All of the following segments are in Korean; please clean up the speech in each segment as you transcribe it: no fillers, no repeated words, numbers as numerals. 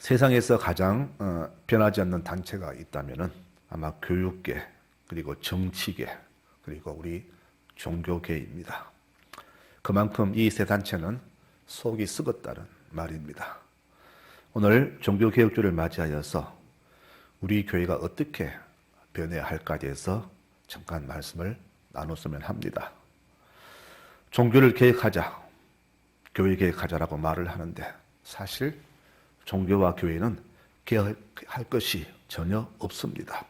세상에서 가장 변하지 않는 단체가 있다면은 아마 교육계, 그리고 정치계, 그리고 우리 종교계입니다. 그만큼 이 세 단체는 속이 썩었다는 말입니다. 오늘 종교개혁주를 맞이하여서 우리 교회가 어떻게 변해야 할까에 대해서 잠깐 말씀을 나눴으면 합니다. 종교를 개혁하자, 교회 개혁하자라고 말을 하는데 사실 종교와 교회는 개혁할 것이 전혀 없습니다.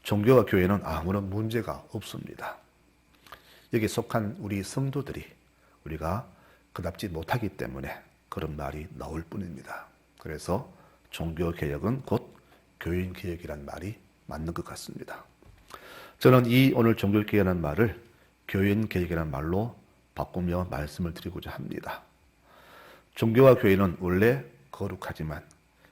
종교와 교회는 아무런 문제가 없습니다. 여기에 속한 우리 성도들이 우리가 그답지 못하기 때문에 그런 말이 나올 뿐입니다. 그래서 종교개혁은 곧 교인개혁이란 말이 맞는 것 같습니다. 저는 이 오늘 종교개혁이라는 말을 교인개혁이라는 말로 바꾸며 말씀을 드리고자 합니다. 종교와 교회는 원래 거룩하지만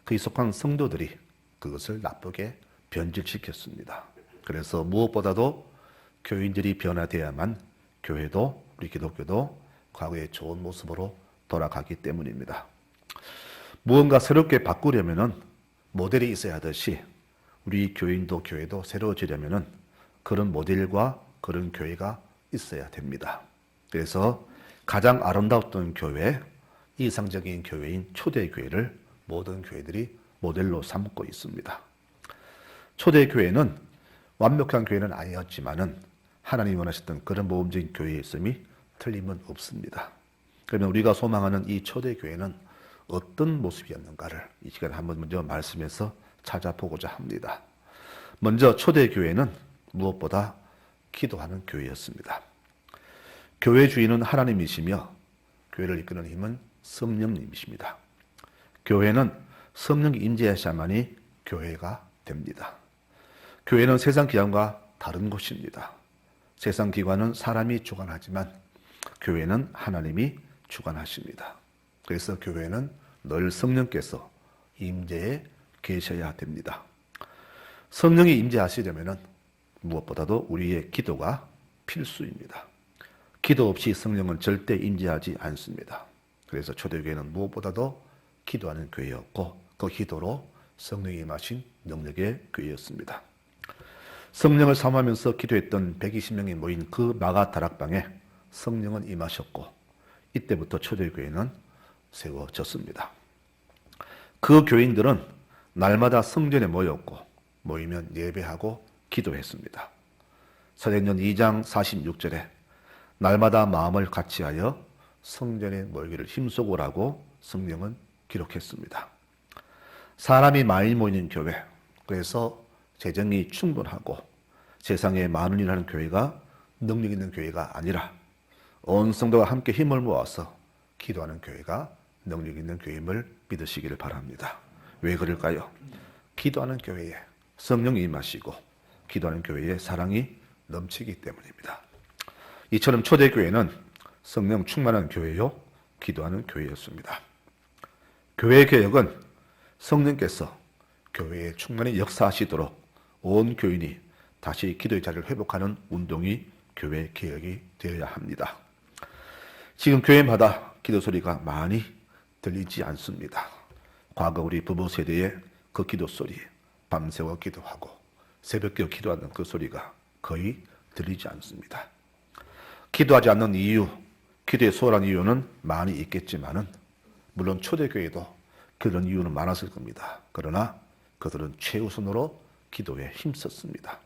그에 속한 성도들이 그것을 나쁘게 변질시켰습니다. 그래서 무엇보다도 교인들이 변화되어야만 교회도 우리 기독교도 과거의 좋은 모습으로 돌아가기 때문입니다. 무언가 새롭게 바꾸려면은 모델이 있어야 하듯이 우리 교인도 교회도 새로워지려면은 그런 모델과 그런 교회가 있어야 됩니다. 그래서 가장 아름다웠던 교회, 이상적인 교회인 초대교회를 모든 교회들이 모델로 삼고 있습니다. 초대교회는 완벽한 교회는 아니었지만은 하나님이 원하셨던 그런 모범적인 교회였음이 틀림은 없습니다. 그러면 우리가 소망하는 이 초대교회는 어떤 모습이었는가를 이 시간에 한번 먼저 말씀에서 찾아보고자 합니다. 먼저 초대교회는 무엇보다 기도하는 교회였습니다. 교회 주인은 하나님이시며 교회를 이끄는 힘은 성령님이십니다. 교회는 성령이 임재하셔야만이 교회가 됩니다. 교회는 세상 기관과 다른 곳입니다. 세상 기관은 사람이 주관하지만 교회는 하나님이 주관하십니다. 그래서 교회는 늘 성령께서 임재해 계셔야 됩니다. 성령이 임재하시려면 무엇보다도 우리의 기도가 필수입니다. 기도 없이 성령은 절대 임재하지 않습니다. 그래서 초대교회는 무엇보다도 기도하는 교회였고 그 기도로 성령이 임하신 능력의 교회였습니다. 성령을 사모하면서 기도했던 120명이 모인 그 마가 다락방에 성령은 임하셨고 이때부터 초대교회는 세워졌습니다. 그 교인들은 날마다 성전에 모였고 모이면 예배하고 기도했습니다. 사도행전 2장 46절에 날마다 마음을 같이하여 성전에 모이기를 힘쓰고라고 성령은 기록했습니다. 사람이 많이 모이는 교회, 그래서 재정이 충분하고 세상에 많은 일을 하는 교회가 능력 있는 교회가 아니라 온 성도가 함께 힘을 모아서 기도하는 교회가 능력 있는 교회임을 믿으시기를 바랍니다. 왜 그럴까요? 기도하는 교회에 성령이 임하시고 기도하는 교회에 사랑이 넘치기 때문입니다. 이처럼 초대교회는 성령 충만한 교회요, 기도하는 교회였습니다. 교회 개혁은 성령께서 교회에 충만히 역사하시도록 온 교인이 다시 기도의 자리를 회복하는 운동이 교회 개혁이 되어야 합니다. 지금 교회마다 기도 소리가 많이 들리지 않습니다. 과거 우리 부부 세대의 그 기도 소리, 밤새워 기도하고 새벽에 기도하는 그 소리가 거의 들리지 않습니다. 기도하지 않는 이유, 기도에 소홀한 이유는 많이 있겠지만은 물론 초대교회도 그런 이유는 많았을 겁니다. 그러나 그들은 최우선으로 기도에 힘썼습니다.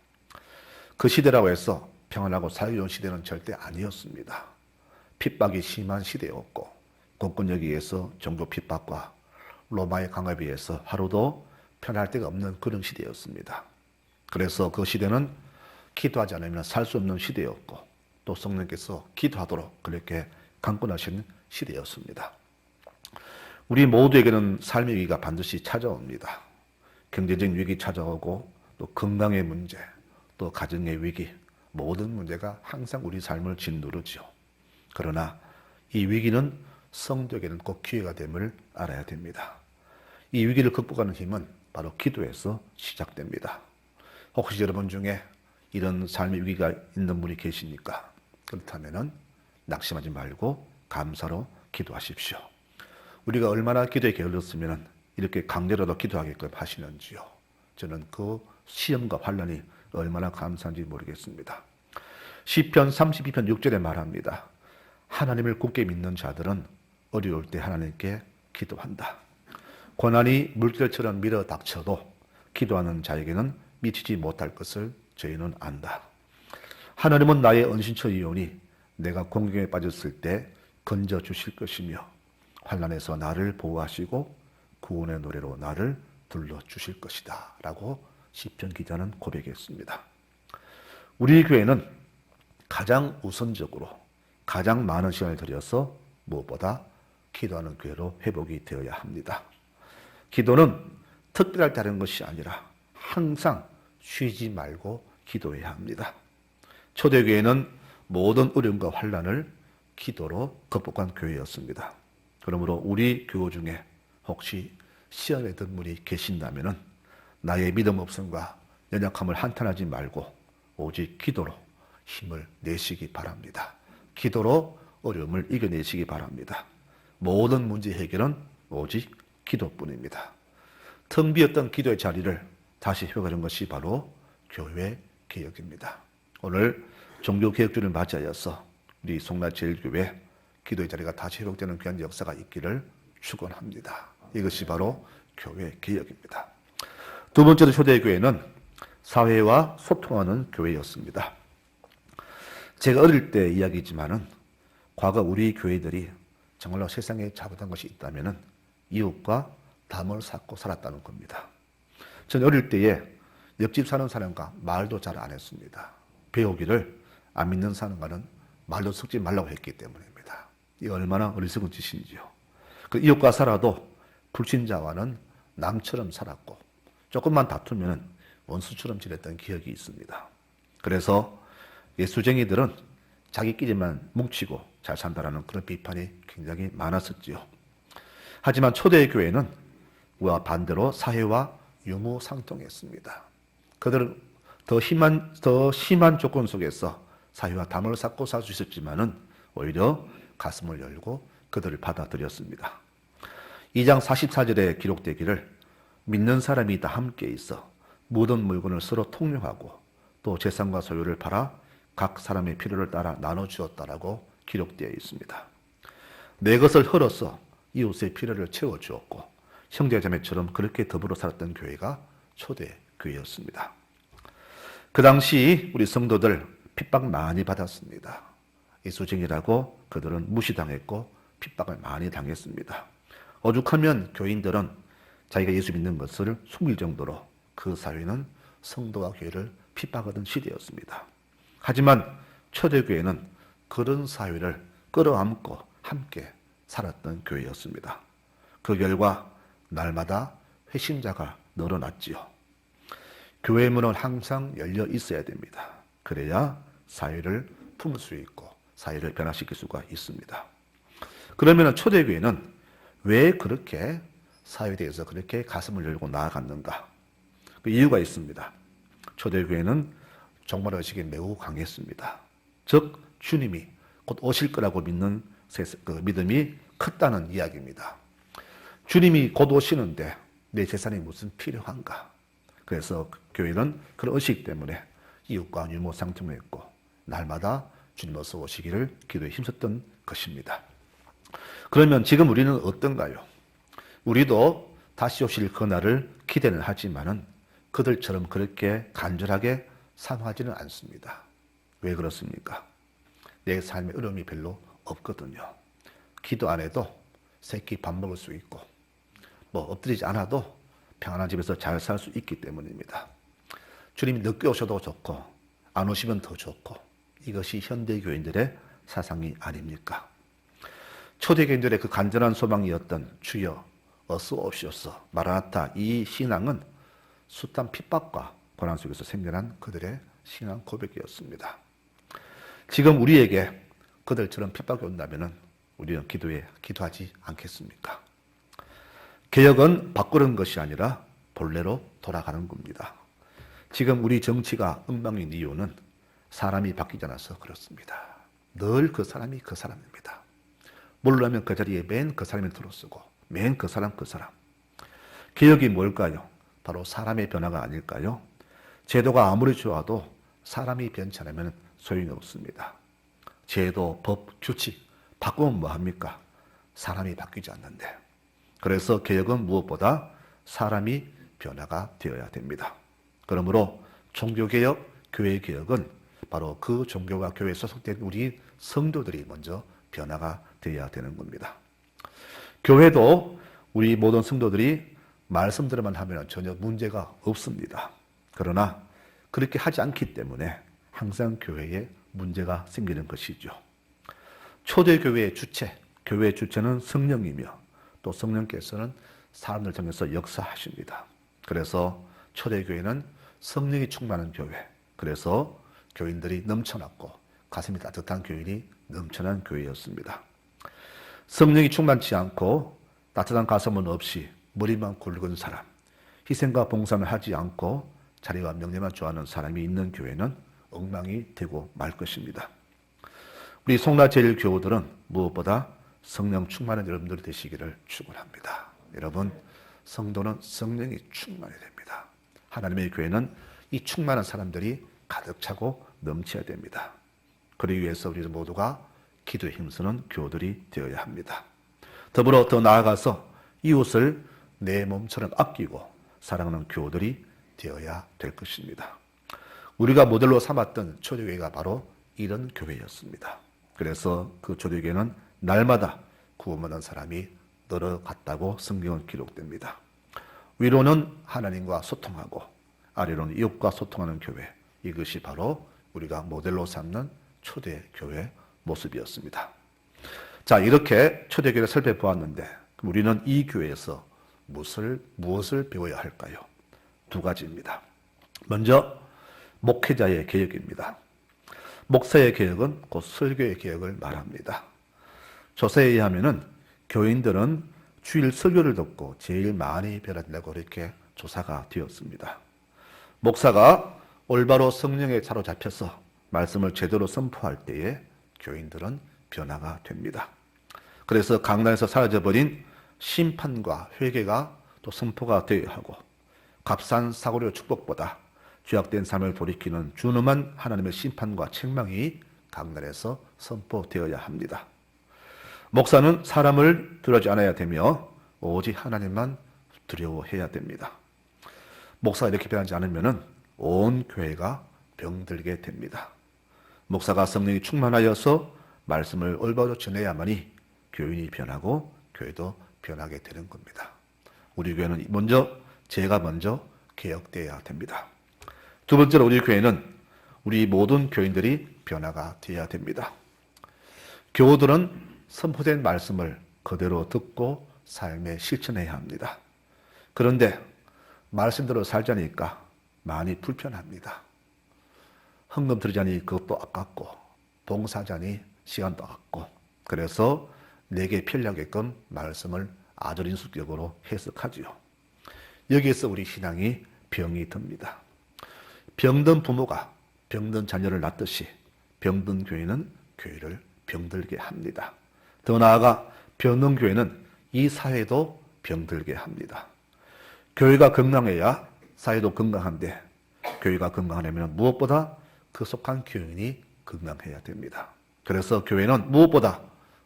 그 시대라고 해서 평안하고 사유로운 시대는 절대 아니었습니다. 핍박이 심한 시대였고 공권력에 의해서 종교 핍박과 로마의 강압에 의해서 하루도 편할 데가 없는 그런 시대였습니다. 그래서 그 시대는 기도하지 않으면 살 수 없는 시대였고 또 성령께서 기도하도록 그렇게 강권하시는 시대였습니다. 우리 모두에게는 삶의 위기가 반드시 찾아옵니다. 경제적인 위기 찾아오고 또 건강의 문제, 또 가정의 위기, 모든 문제가 항상 우리 삶을 짓누르죠. 그러나 이 위기는 성도에게는 꼭 기회가 됨을 알아야 됩니다. 이 위기를 극복하는 힘은 바로 기도에서 시작됩니다. 혹시 여러분 중에 이런 삶의 위기가 있는 분이 계십니까? 그렇다면 낙심하지 말고 감사로 기도하십시오. 우리가 얼마나 기도에 게을렀으면 이렇게 강제로도 기도하게끔 하시는지요. 저는 그 시험과 환난이 얼마나 감사한지 모르겠습니다. 시편 32편 6절에 말합니다. 하나님을 굳게 믿는 자들은 어려울 때 하나님께 기도한다. 고난이 물결처럼 밀어 닥쳐도 기도하는 자에게는 미치지 못할 것을 저희는 안다. 하나님은 나의 은신처이오니 내가 공경에 빠졌을 때 건져 주실 것이며 환난에서 나를 보호하시고 구원의 노래로 나를 불러주실 것이다 라고 시편 기자는 고백했습니다. 우리 교회는 가장 우선적으로 가장 많은 시간을 들여서 무엇보다 기도하는 교회로 회복이 되어야 합니다. 기도는 특별할 때 하는 것이 아니라 항상 쉬지 말고 기도해야 합니다. 초대교회는 모든 어려움과 환난을 기도로 극복한 교회였습니다. 그러므로 우리 교우 중에 혹시 시험에 든 분이 계신다면 나의 믿음 없음과 연약함을 한탄하지 말고 오직 기도로 힘을 내시기 바랍니다. 기도로 어려움을 이겨내시기 바랍니다. 모든 문제 해결은 오직 기도뿐입니다. 텅 비었던 기도의 자리를 다시 회복하는 것이 바로 교회 개혁입니다. 오늘 종교개혁주를 맞이하여서 우리 송라제일교회 기도의 자리가 다시 회복되는 귀한 역사가 있기를 축원합니다. 이것이 바로 교회 개혁입니다. 두 번째로 초대교회는 사회와 소통하는 교회였습니다. 제가 어릴 때 이야기지만은 과거 우리 교회들이 정말로 세상에 잘못한 것이 있다면은 이웃과 담을 쌓고 살았다는 겁니다. 전 어릴 때에 옆집 사는 사람과 말도 잘 안 했습니다. 배우기를 안 믿는 사람과는 말도 섞지 말라고 했기 때문입니다. 이 얼마나 어리석은 짓인지요. 그 이웃과 살아도 불신자와는 남처럼 살았고 조금만 다투면 원수처럼 지냈던 기억이 있습니다. 그래서 예수쟁이들은 자기끼리만 뭉치고 잘 산다라는 그런 비판이 굉장히 많았었지요. 하지만 초대교회는 그와 반대로 사회와 유무상통했습니다. 그들은 더 심한 조건 속에서 사회와 담을 쌓고 살 수 있었지만은 오히려 가슴을 열고 그들을 받아들였습니다. 2장 44절에 기록되기를 믿는 사람이 다 함께 있어 모든 물건을 서로 통용하고 또 재산과 소유를 팔아 각 사람의 필요를 따라 나눠주었다라고 기록되어 있습니다. 내 것을 헐어서 이웃의 필요를 채워주었고 형제자매처럼 그렇게 더불어 살았던 교회가 초대교회였습니다. 그 당시 우리 성도들 핍박 많이 받았습니다. 예수쟁이라고 그들은 무시당했고 핍박을 많이 당했습니다. 오죽하면 교인들은 자기가 예수 믿는 것을 숨길 정도로 그 사회는 성도와 교회를 핍박하던 시대였습니다. 하지만 초대교회는 그런 사회를 끌어안고 함께 살았던 교회였습니다. 그 결과 날마다 회심자가 늘어났지요. 교회 문은 항상 열려 있어야 됩니다. 그래야 사회를 품을 수 있고 사회를 변화시킬 수가 있습니다. 그러면 초대교회는 왜 그렇게 사회에 대해서 그렇게 가슴을 열고 나아갔는가? 그 이유가 있습니다. 초대교회는 종말의식이 매우 강했습니다. 즉 주님이 곧 오실 거라고 믿는 그 믿음이 컸다는 이야기입니다. 주님이 곧 오시는데 내 재산이 무슨 필요한가? 그래서 교회는 그런 의식 때문에 이웃과 유무상통을 했고 날마다 주님 어서 오시기를 기도에 힘썼던 것입니다. 그러면 지금 우리는 어떤가요? 우리도 다시 오실 그날을 기대는 하지만은 그들처럼 그렇게 간절하게 사모하지는 않습니다. 왜 그렇습니까? 내 삶의 어려움이 별로 없거든요. 기도 안 해도 새끼 밥 먹을 수 있고 엎드리지 않아도 평안한 집에서 잘 살 수 있기 때문입니다. 주님이 늦게 오셔도 좋고 안 오시면 더 좋고 이것이 현대교인들의 사상이 아닙니까? 초대교인들의 그 간절한 소망이었던 주여 어서 오시옵소서 마라나타 이 신앙은 숱한 핍박과 고난 속에서 생겨난 그들의 신앙 고백이었습니다. 지금 우리에게 그들처럼 핍박이 온다면 우리는 기도하지 않겠습니까? 개혁은 바꾸는 것이 아니라 본래로 돌아가는 겁니다. 지금 우리 정치가 엉망인 이유는 사람이 바뀌지 않아서 그렇습니다. 늘 그 사람이 그 사람입니다. 몰라면 그 자리에 맨 그 사람이 들어서고 맨 그 사람. 개혁이 뭘까요? 바로 사람의 변화가 아닐까요? 제도가 아무리 좋아도 사람이 변치 않으면 소용이 없습니다. 제도, 법, 규칙 바꾸면 뭐합니까? 사람이 바뀌지 않는데. 그래서 개혁은 무엇보다 사람이 변화가 되어야 됩니다. 그러므로 종교개혁, 교회개혁은 바로 그 종교와 교회에 소속된 우리 성도들이 먼저 변화가 되어야 되는 겁니다. 교회도 우리 모든 성도들이 말씀대로만 하면 전혀 문제가 없습니다. 그러나 그렇게 하지 않기 때문에 항상 교회에 문제가 생기는 것이죠. 초대교회의 주체, 교회의 주체는 성령이며 또 성령께서는 사람들 통해서 역사하십니다. 그래서 초대교회는 성령이 충만한 교회, 그래서 교인들이 넘쳐났고 가슴이 따뜻한 교인이 넘쳐난 교회였습니다. 성령이 충만치 않고 따뜻한 가슴은 없이 머리만 굵은 사람, 희생과 봉사는 하지 않고 자리와 명예만 좋아하는 사람이 있는 교회는 엉망이 되고 말 것입니다. 우리 송라제일교우들은 무엇보다 성령 충만한 여러분들이 되시기를 축원합니다. 여러분, 성도는 성령이 충만해야 됩니다. 하나님의 교회는 이 충만한 사람들이 가득 차고 넘쳐야 됩니다. 그러기 위해서 우리 모두가 기도에 힘쓰는 교우들이 되어야 합니다. 더불어 더 나아가서 이웃을 내 몸처럼 아끼고 사랑하는 교우들이 되어야 될 것입니다. 우리가 모델로 삼았던 초대교회가 바로 이런 교회였습니다. 그래서 그 초대교회는 날마다 구원받은 사람이 늘어갔다고 성경은 기록됩니다. 위로는 하나님과 소통하고 아래로는 이웃과 소통하는 교회, 이것이 바로 우리가 모델로 삼는 초대교회 모습이었습니다. 자, 이렇게 초대교회를 살펴보았는데 우리는 이 교회에서 무엇을 배워야 할까요? 두 가지입니다. 먼저 목회자의 개혁입니다. 목사의 개혁은 곧 설교의 개혁을 말합니다. 조사에 의하면은 교인들은 주일 설교를 듣고 제일 많이 변화된다고 이렇게 조사가 되었습니다. 목사가 올바로 성령에 사로잡혀서 말씀을 제대로 선포할 때에 교인들은 변화가 됩니다. 그래서 강단에서 사라져버린 심판과 회개가 또 선포가 되어야 하고 값싼 사고료 축복보다 죄악된 삶을 돌이키는 준엄한 하나님의 심판과 책망이 강단에서 선포되어야 합니다. 목사는 사람을 두려워하지 않아야 되며 오직 하나님만 두려워해야 됩니다. 목사가 이렇게 변하지 않으면 온 교회가 병들게 됩니다. 목사가 성령이 충만하여서 말씀을 올바로 전해야만이 교인이 변하고 교회도 변하게 되는 겁니다. 우리 교회는 제가 먼저 개혁되어야 됩니다. 두 번째로 우리 교회는 우리 모든 교인들이 변화가 되어야 됩니다. 교우들은 선포된 말씀을 그대로 듣고 삶에 실천해야 합니다. 그런데 말씀대로 살자니까 많이 불편합니다. 헌금 드리자니 그것도 아깝고 봉사자니 시간도 아깝고 그래서 내게 편리하게끔 말씀을 아주 인수적으로 해석하지요. 여기에서 우리 신앙이 병이 듭니다. 병든 부모가 병든 자녀를 낳듯이 병든 교회는 교회를 병들게 합니다. 더 나아가 병든 교회는 이 사회도 병들게 합니다. 교회가 건강해야 사회도 건강한데 교회가 건강하려면 무엇보다 그 속한 교인이 건강해야 됩니다. 그래서 교회는 무엇보다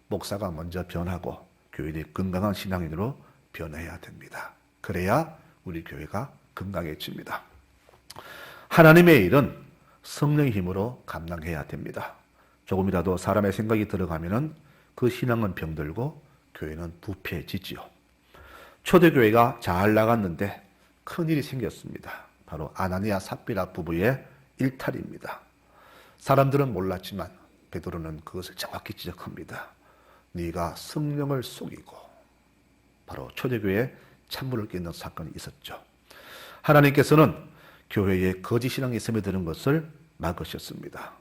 목사가 먼저 변하고 교인이 건강한 신앙인으로 변해야 됩니다. 그래야 우리 교회가 건강해집니다. 하나님의 일은 성령의 힘으로 감당해야 됩니다. 조금이라도 사람의 생각이 들어가면은 그 신앙은 병들고 교회는 부패해지지요. 초대교회가 잘 나갔는데 큰일이 생겼습니다. 바로 아나니아 삽비라 부부의 일탈입니다. 사람들은 몰랐지만 베드로는 그것을 정확히 지적합니다. 네가 성령을 속이고 바로 초대교회에 찬물을 끼얹는 사건이 있었죠. 하나님께서는 교회에 거짓 신앙이 스며드는 것을 막으셨습니다.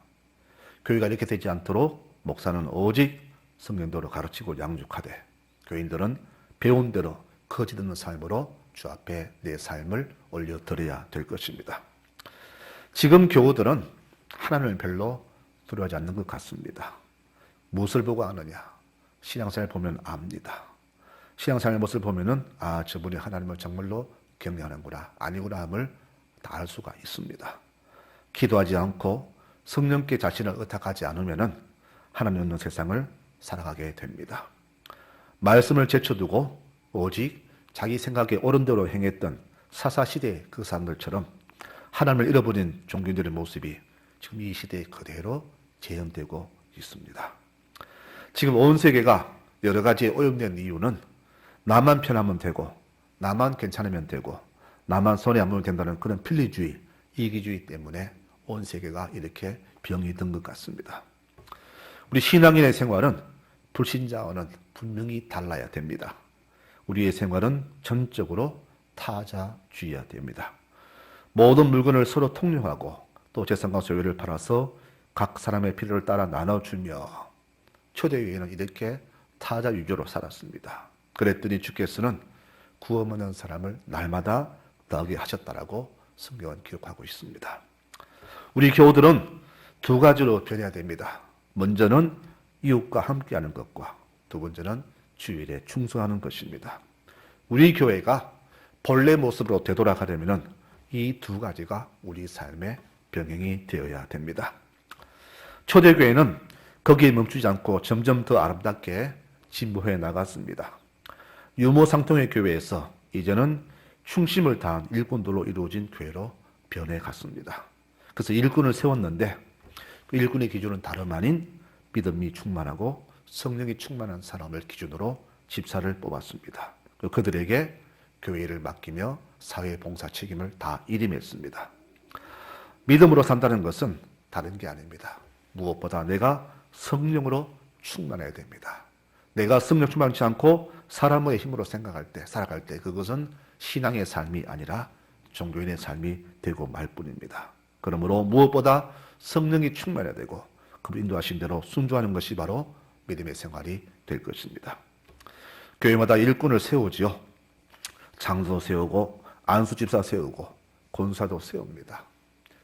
교회가 이렇게 되지 않도록 목사는 오직 성령대로 가르치고 양육하되 교인들은 배운 대로 거짓 없는 삶으로 주 앞에 내 삶을 올려드려야 될 것입니다. 지금 교우들은 하나님을 별로 두려워하지 않는 것 같습니다. 무엇을 보고 아느냐? 신앙생활 보면 압니다. 신앙생활의 모습을 보면은 저분이 하나님을 정말로 경외하는구나, 아니구나 함을 다 알 수가 있습니다. 기도하지 않고 성령께 자신을 의탁하지 않으면은 하나님 없는 세상을 살아가게 됩니다. 말씀을 제쳐두고 오직 자기 생각에 옳은 대로 행했던 사사시대의 그 사람들처럼 하나님을 잃어버린 종교인들의 모습이 지금 이 시대에 그대로 재현되고 있습니다. 지금 온 세계가 여러 가지에 오염된 이유는 나만 편하면 되고, 나만 괜찮으면 되고, 나만 손해 안 보면 된다는 그런 필리주의, 이기주의 때문에 온 세계가 이렇게 병이 든 것 같습니다. 우리 신앙인의 생활은 불신자와는 분명히 달라야 됩니다. 우리의 생활은 전적으로 타자주의해야 됩니다. 모든 물건을 서로 통용하고 또 재산과 소유를 팔아서 각 사람의 필요를 따라 나눠주며 초대교회는 이렇게 타자 위주로 살았습니다. 그랬더니 주께서는 구원 없는 사람을 날마다 더하게 하셨다라고 성경은 기록하고 있습니다. 우리 교우들은 두 가지로 변해야 됩니다. 먼저는 이웃과 함께하는 것과 두 번째는 주일에 충성하는 것입니다. 우리 교회가 본래 모습으로 되돌아가려면 이 두 가지가 우리 삶의 병행이 되어야 됩니다. 초대교회는 거기에 멈추지 않고 점점 더 아름답게 진보해 나갔습니다. 유모상통의 교회에서 이제는 충심을 다한 일꾼들로 이루어진 교회로 변해 갔습니다. 그래서 일꾼을 세웠는데 그 일꾼의 기준은 다름 아닌 믿음이 충만하고 성령이 충만한 사람을 기준으로 집사를 뽑았습니다. 그들에게 교회를 맡기며 사회봉사 책임을 다 일임했습니다. 믿음으로 산다는 것은 다른 게 아닙니다. 무엇보다 내가 성령으로 충만해야 됩니다. 내가 성령 충만치 않고 사람의 힘으로 살아갈 때 그것은 신앙의 삶이 아니라 종교인의 삶이 되고 말 뿐입니다. 그러므로 무엇보다 성령이 충만해야 되고 그분 인도하신 대로 순종하는 것이 바로 믿음의 생활이 될 것입니다. 교회마다 일꾼을 세우지요. 장도 세우고 안수집사 세우고 권사도 세웁니다.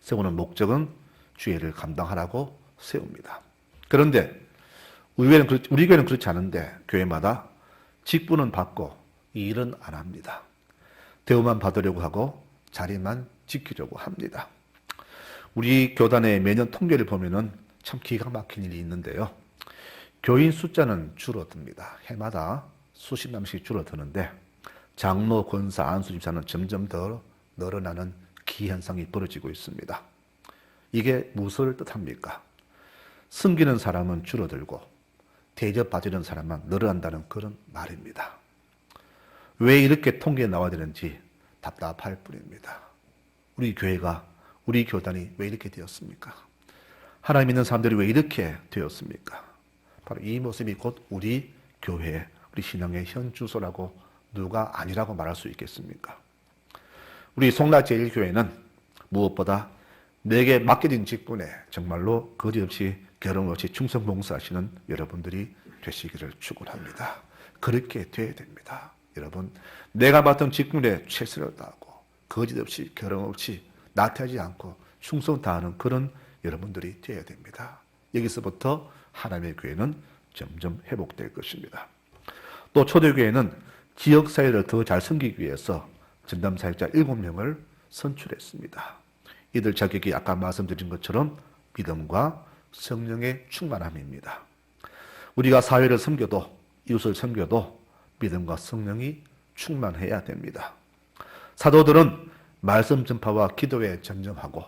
세우는 목적은 주의를 감당하라고 세웁니다. 그런데 우리 교회는 그렇지 않은데 교회마다 직분은 받고 이 일은 안 합니다. 대우만 받으려고 하고 자리만 지키려고 합니다. 우리 교단의 매년 통계를 보면은 참 기가 막힌 일이 있는데요. 교인 숫자는 줄어듭니다. 해마다 수십 명씩 줄어드는데 장로, 권사, 안수집사는 점점 더 늘어나는 기현상이 벌어지고 있습니다. 이게 무엇을 뜻합니까? 섬기는 사람은 줄어들고 대접받는 사람만 늘어난다는 그런 말입니다. 왜 이렇게 통계에 나와야 되는지 답답할 뿐입니다. 우리 교회가, 우리 교단이 왜 이렇게 되었습니까? 하나님 믿는 사람들이 왜 이렇게 되었습니까? 바로 이 모습이 곧 우리 교회, 우리 신앙의 현 주소라고 누가 아니라고 말할 수 있겠습니까? 우리 송라제일교회는 무엇보다 내게 맡겨진 직분에 정말로 거짓없이 결혼 없이 충성 봉사하시는 여러분들이 되시기를 축원합니다. 그렇게 돼야 됩니다. 여러분, 내가 맡은 직분에 최선을 다하고 거짓없이 결혼 없이 나태하지 않고 충성 다하는 그런 여러분들이 되어야 됩니다. 여기서부터 하나님의 교회는 점점 회복될 것입니다. 또 초대교회는 지역사회를 더 잘 섬기기 위해서 전담사역자 7명을 선출했습니다. 이들 자격이 아까 말씀드린 것처럼 믿음과 성령의 충만함입니다. 우리가 사회를 섬겨도 이웃을 섬겨도 믿음과 성령이 충만해야 됩니다. 사도들은 말씀 전파와 기도에 전념하고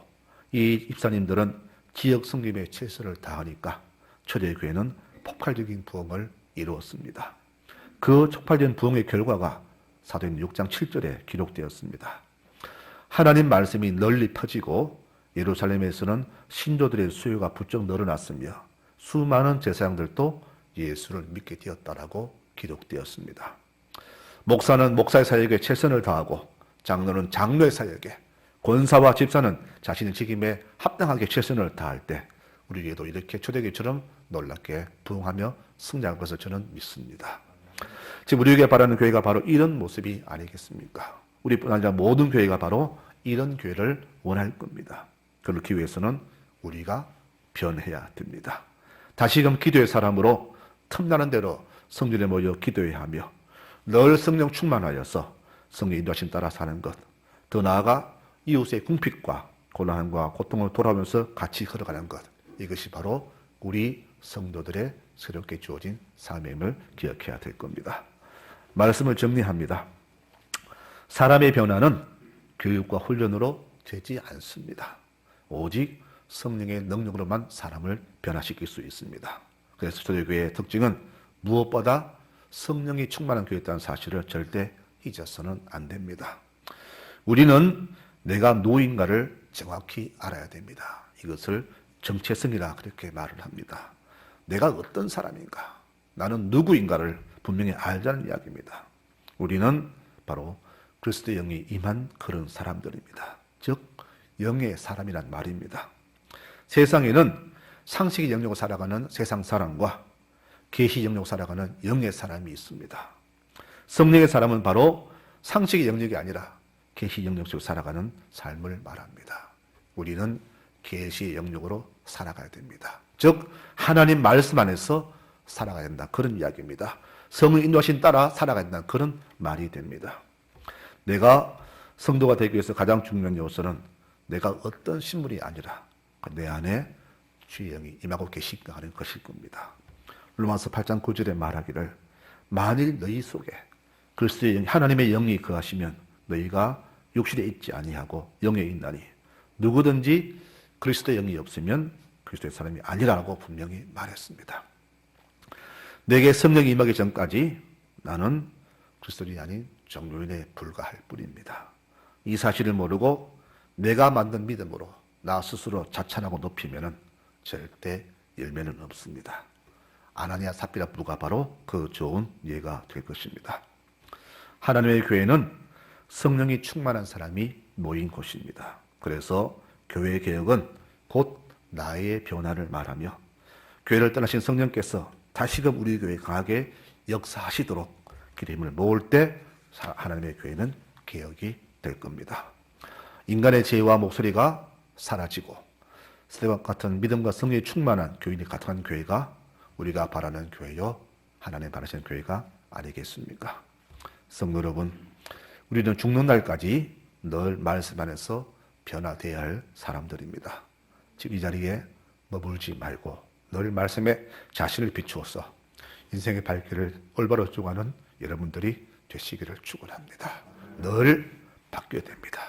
이 입사님들은 지역 섬김에 최선을 다하니까 초대교회는 폭발적인 부흥을 이루었습니다. 그 촉발된 부흥의 결과가 사도행전 6장 7절에 기록되었습니다. 하나님 말씀이 널리 퍼지고 예루살렘에서는 신도들의 수요가 부쩍 늘어났으며 수많은 제사장들도 예수를 믿게 되었다라고 기록되었습니다. 목사는 목사의 사역에 최선을 다하고 장로는 장로의 사역에, 권사와 집사는 자신의 직임에 합당하게 최선을 다할 때 우리 교회도 이렇게 초대교회처럼 놀랍게 부흥하며 승리할 것을 저는 믿습니다. 지금 우리에게 바라는 교회가 바로 이런 모습이 아니겠습니까? 우리뿐 아니라 모든 교회가 바로 이런 교회를 원할 겁니다. 그렇기 위해서는 우리가 변해야 됩니다. 다시금 기도의 사람으로 틈나는 대로 성전에 모여 기도해야 하며 늘 성령 충만하여서 성령 인도하심 따라 사는 것, 더 나아가 이웃의 궁핍과 고난과 고통을 돌아오면서 같이 걸어가는 것, 이것이 바로 우리 성도들의 새롭게 주어진 사명을 기억해야 될 겁니다. 말씀을 정리합니다. 사람의 변화는 교육과 훈련으로 되지 않습니다. 오직 성령의 능력으로만 사람을 변화시킬 수 있습니다. 그래서 초대교회의 특징은 무엇보다 성령이 충만한 교회였다는 사실을 절대 잊어서는 안 됩니다. 우리는 내가 누구인가를 정확히 알아야 됩니다. 이것을 정체성이라 그렇게 말을 합니다. 내가 어떤 사람인가, 나는 누구인가를 분명히 알자는 이야기입니다. 우리는 바로 그리스도의 영이 임한 그런 사람들입니다. 즉 영의 사람이란 말입니다. 세상에는 상식의 영역으로 살아가는 세상 사람과 계시 영역으로 살아가는 영의 사람이 있습니다. 성령의 사람은 바로 상식의 영역이 아니라 계시 영역 속에 살아가는 삶을 말합니다. 우리는 계시의 영역으로 살아가야 됩니다. 즉 하나님 말씀 안에서 살아가야 된다, 그런 이야기입니다. 성령 인도하신 따라 살아가야 된다, 그런 말이 됩니다. 내가 성도가 되기 위해서 가장 중요한 요소는 내가 어떤 신분이 아니라 내 안에 주의 영이 임하고 계신가 하는 것일 겁니다. 로마서 8장 9절에 말하기를 만일 너희 속에 그리스도의 영, 하나님의 영이 거하시면 너희가 육신에 있지 아니하고 영에 있나니 누구든지 그리스도의 영이 없으면 그리스도의 사람이 아니라고 분명히 말했습니다. 내게 성령이 임하기 전까지 나는 그리스도인이 아닌 종교인에 불과할 뿐입니다. 이 사실을 모르고 내가 만든 믿음으로 나 스스로 자찬하고 높이면 절대 열매는 없습니다. 아나니아 삽비라 부가 바로 그 좋은 예가 될 것입니다. 하나님의 교회는 성령이 충만한 사람이 모인 곳입니다. 그래서 교회 개혁은 곧 나의 변화를 말하며 교회를 떠나신 성령께서 다시금 우리 교회에 강하게 역사하시도록 기름을 모을 때 하나님의 교회는 개혁이 될 겁니다. 인간의 죄와 목소리가 사라지고 스데반 같은 믿음과 성령이 충만한 교인이 가득한 교회가 우리가 바라는 교회요, 하나님 바라시는 교회가 아니겠습니까? 성도 여러분, 우리는 죽는 날까지 늘 말씀 안에서 변화되어야 할 사람들입니다. 즉 이 자리에 머물지 말고 늘 말씀에 자신을 비추어서 인생의 발길을 올바로 쪼가는 여러분들이 되시기를 축원합니다. 늘 바뀌어야 됩니다.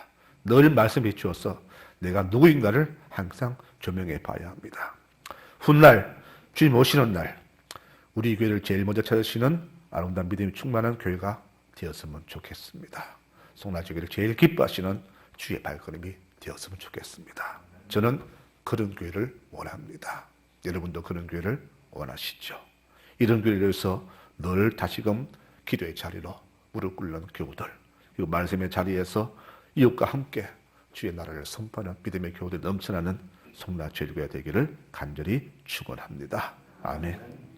늘 말씀에 비추어서 내가 누구인가를 항상 조명해 봐야 합니다. 훗날 주님 오시는 날 우리 교회를 제일 먼저 찾으시는 아름다운 믿음이 충만한 교회가 되었으면 좋겠습니다. 송라교회를 제일 기뻐하시는 주의 발걸음이 되었으면 좋겠습니다. 저는 그런 교회를 원합니다. 여러분도 그런 교회를 원하시죠? 이런 교회를 위해서 늘 다시금 기도의 자리로 무릎 꿇는 교우들, 그리고 말씀의 자리에서 이웃과 함께 주의 나라를 선포하는 믿음의 교우들 넘쳐나는 송라교회가 되기를 간절히 축원합니다. 아멘.